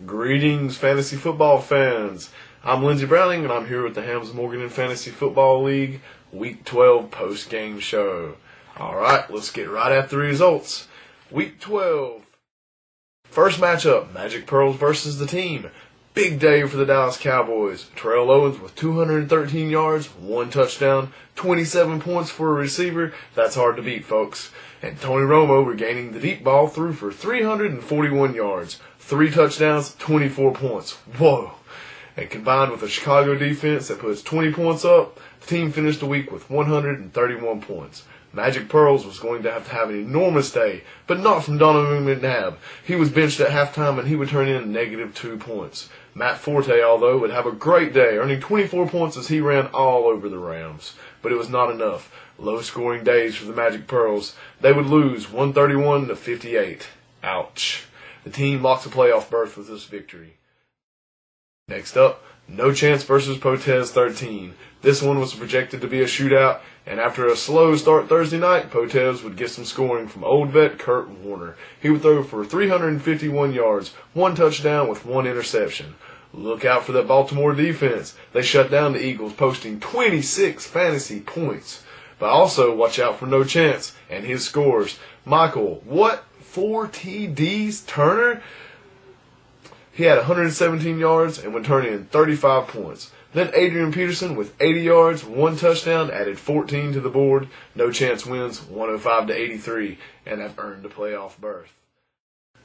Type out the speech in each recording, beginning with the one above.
Greetings, fantasy football fans. I'm Lindsey Browning, and I'm here with the Hams Morgan and Fantasy Football League Week 12 post-game show. Alright, let's get right at the results. Week 12. First matchup, Magic Pearls versus the Team. Big day for the Dallas Cowboys. Terrell Owens with 213 yards, 1 touchdown, 27 points for a receiver. That's hard to beat, folks. And Tony Romo regaining the deep ball, threw for 341 yards, 3 touchdowns, 24 points. Whoa. And combined with a Chicago defense that puts 20 points up, the team finished the week with 131 points. Magic Pearls was going to have an enormous day, but not from Donovan McNabb. He was benched at halftime and he would turn in -2 points. Matt Forte, although, would have a great day, earning 24 points as he ran all over the Rams. But it was not enough. Low-scoring days for the Magic Pearls. They would lose 131-58. Ouch. The team locks a playoff berth with this victory. Next up, No Chance versus Potez 13. This one was projected to be a shootout, and after a slow start Thursday night, Potez would get some scoring from old vet Kurt Warner. He would throw for 351 yards, 1 touchdown with 1 interception. Look out for that Baltimore defense. They shut down the Eagles, posting 26 fantasy points. But also watch out for No Chance and his scores. Michael, 4 TDs? Turner? He had 117 yards and would turn in 35 points. Then Adrian Peterson with 80 yards, 1 touchdown, added 14 to the board. No Chance wins 105-83 and have earned a playoff berth.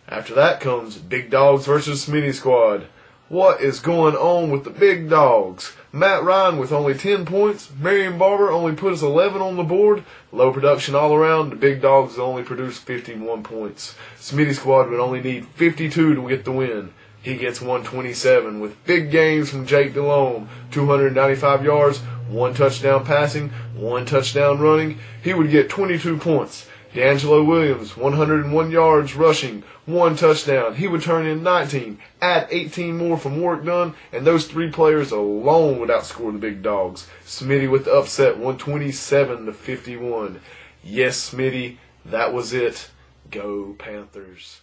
After that comes Big Dogs versus Smitty Squad. What is going on with the Big Dogs? Matt Ryan with only 10 points. Marion Barber only put us 11 on the board. Low production all around. The Big Dogs only produced 51 points. Smitty Squad would only need 52 to get the win. He gets 127 with big games from Jake Delhomme. 295 yards, 1 touchdown passing, 1 touchdown running. He would get 22 points. D'Angelo Williams, 101 yards rushing, 1 touchdown. He would turn in 19, add 18 more from work done, and those 3 players alone would outscore the Big Dogs. Smitty with the upset, 127-51. Yes, Smitty, that was it. Go Panthers.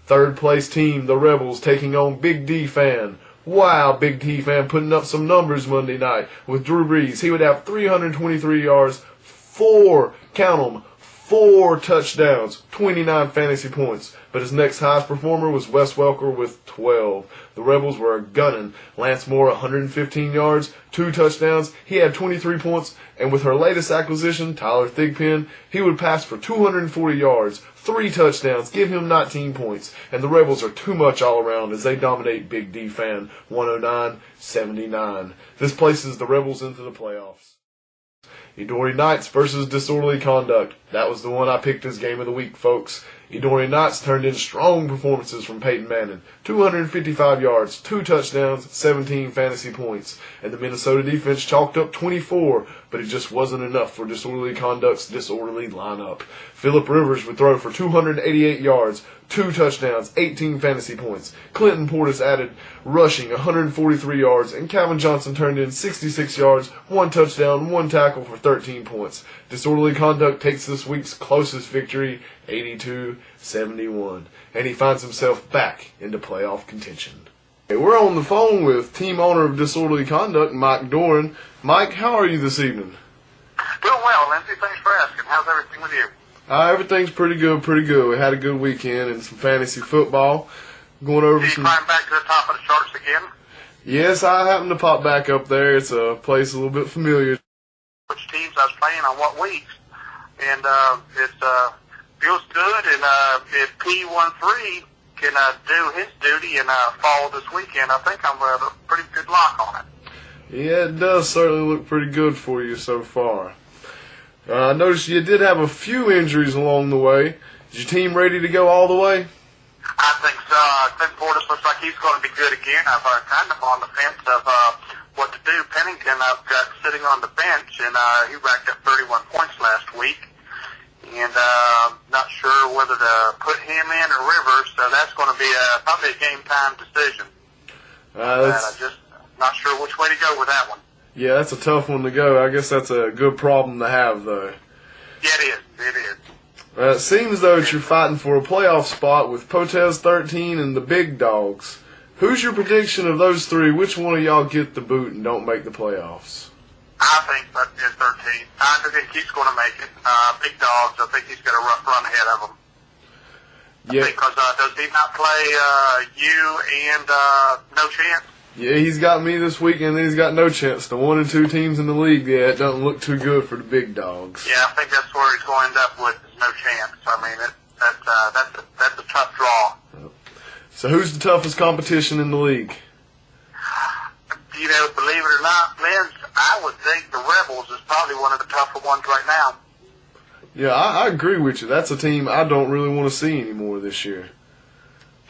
Third place team, the Rebels, taking on Big D Fan. Wow, Big D Fan putting up some numbers Monday night with Drew Brees. He would have 323 yards, 4 touchdowns, 29 fantasy points. But his next highest performer was Wes Welker with 12. The Rebels were gunning. Lance Moore, 115 yards, 2 touchdowns. He had 23 points. And with her latest acquisition, Tyler Thigpen, he would pass for 240 yards, 3 touchdowns, give him 19 points. And the Rebels are too much all around as they dominate Big D Fan, 109-79. This places the Rebels into the playoffs. Edory Knights versus Disorderly Conduct. That was the one I picked as game of the week, folks. Edory Knights turned in strong performances from Peyton Manning. 255 yards, 2 touchdowns, 17 fantasy points. And the Minnesota defense chalked up 24, but it just wasn't enough for Disorderly Conduct's disorderly lineup. Phillip Rivers would throw for 288 yards, 2 touchdowns, 18 fantasy points. Clinton Portis added rushing 143 yards, and Calvin Johnson turned in 66 yards, 1 touchdown, 1 tackle for 13 points. Disorderly Conduct takes this week's closest victory, 82-71, and he finds himself back into playoff contention. Hey, we're on the phone with team owner of Disorderly Conduct, Mike Doran. Mike, how are you this evening? Doing well, Lindsey. Thanks for asking. How's everything with you? Everything's pretty good, pretty good. We had a good weekend and some fantasy football. Going over Did you some. climb back to the top of the charts again? Yes, I happened to pop back up there. It's a place a little bit familiar. Which teams I was playing on what weeks, and it feels good. And if P13 can do his duty and fall this weekend, I think I'm a pretty good lock on it. Yeah, it does certainly look pretty good for you so far. I noticed you did have a few injuries along the way. Is your team ready to go all the way? I think so. Clint Portis looks like he's going to be good again. I've kind of on the fence of what to do. Pennington I've got sitting on the bench, and he racked up 31 points last week. And not sure whether to put him in or Rivers, so that's going to be probably a game-time decision. I'm just not sure which way to go with that one. Yeah, that's a tough one to go. I guess that's a good problem to have, though. Yeah, it is. It is. It seems though that you're fighting for a playoff spot with Potez 13 and the Big Dogs. Who's your prediction of those three? Which one of y'all get the boot and don't make the playoffs? I think that is 13. I think he's going to make it. Big Dogs, I think he's got a rough run ahead of them. Yeah. Because does he not play you and No Chance? Yeah, he's got me this week, and then he's got No Chance. The 1 and 2 teams in the league, yeah, it doesn't look too good for the Big Dogs. Yeah, I think that's where he's going to end up with is No Chance. I mean, that's a tough draw. So who's the toughest competition in the league? You know, believe it or not, Lynn, I would think the Rebels is probably one of the tougher ones right now. Yeah, I agree with you. That's a team I don't really want to see anymore this year.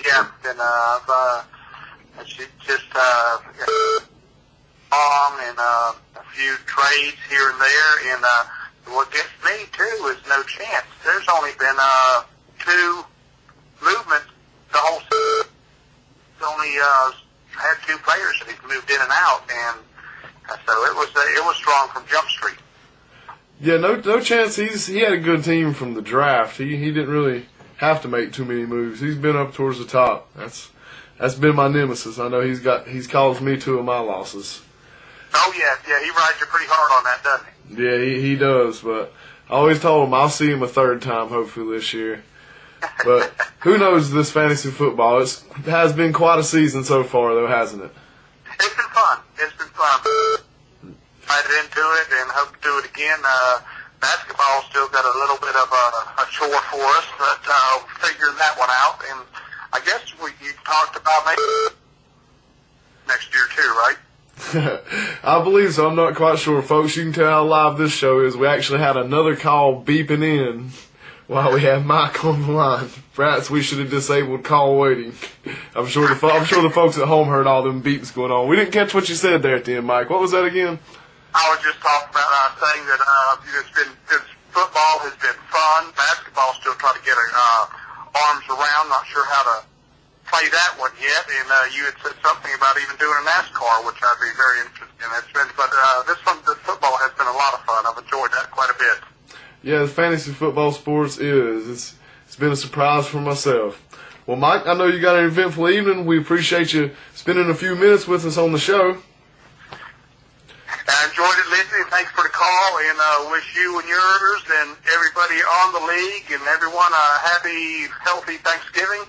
Yeah, and just and a few trades here and there, and what gets me too is No Chance. There's only been 2 movements the whole season. He's only had 2 players that he's moved in and out, and so it was strong from Jump Street. Yeah, no chance. He had a good team from the draft. He didn't really have to make too many moves. He's been up towards the top. That's been my nemesis. I know he's caused me 2 of my losses. Oh yeah, he rides you pretty hard on that, doesn't he? Yeah, he does. But I always told him I'll see him a 3rd time, hopefully this year. But who knows this fantasy football? It has been quite a season so far, though, hasn't it? It's been fun. Right into it and hope to do it again. Basketball still got a little bit of a chore for us, but figuring that one out. And I guess you talked about maybe next year too, right? I believe so. I'm not quite sure, folks. You can tell how live this show is. We actually had another call beeping in while we had Mike on the line. Perhaps we should have disabled call waiting. I'm sure the folks at home heard all them beeps going on. We didn't catch what you said there at the end, Mike. What was that again? I was just talking about saying that football has been fun. Basketball still trying to get arms around. Not sure how to play that one yet. And you had said something about even doing a NASCAR, which I'd be very interested in. This football has been a lot of fun. I've enjoyed that quite a bit. Yeah, the fantasy football sports is. It's been a surprise for myself. Well, Mike, I know you got an eventful evening. We appreciate you spending a few minutes with us on the show. I enjoyed it, Lindsay, and thanks for the call, and wish you and yours and everybody on the league and everyone a happy, healthy Thanksgiving,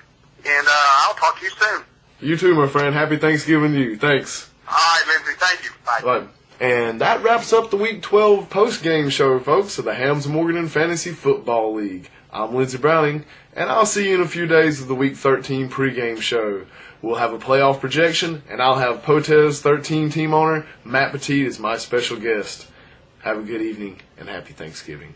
and I'll talk to you soon. You too, my friend. Happy Thanksgiving to you. Thanks. All right, Lindsay. Thank you. Bye. Bye. And that wraps up the Week 12 post-game show, folks, of the Hams Morgan Fantasy Football League. I'm Lindsey Browning, and I'll see you in a few days of the Week 13 pregame show. We'll have a playoff projection, and I'll have Potez 13 team owner Matt Petit as my special guest. Have a good evening, and happy Thanksgiving.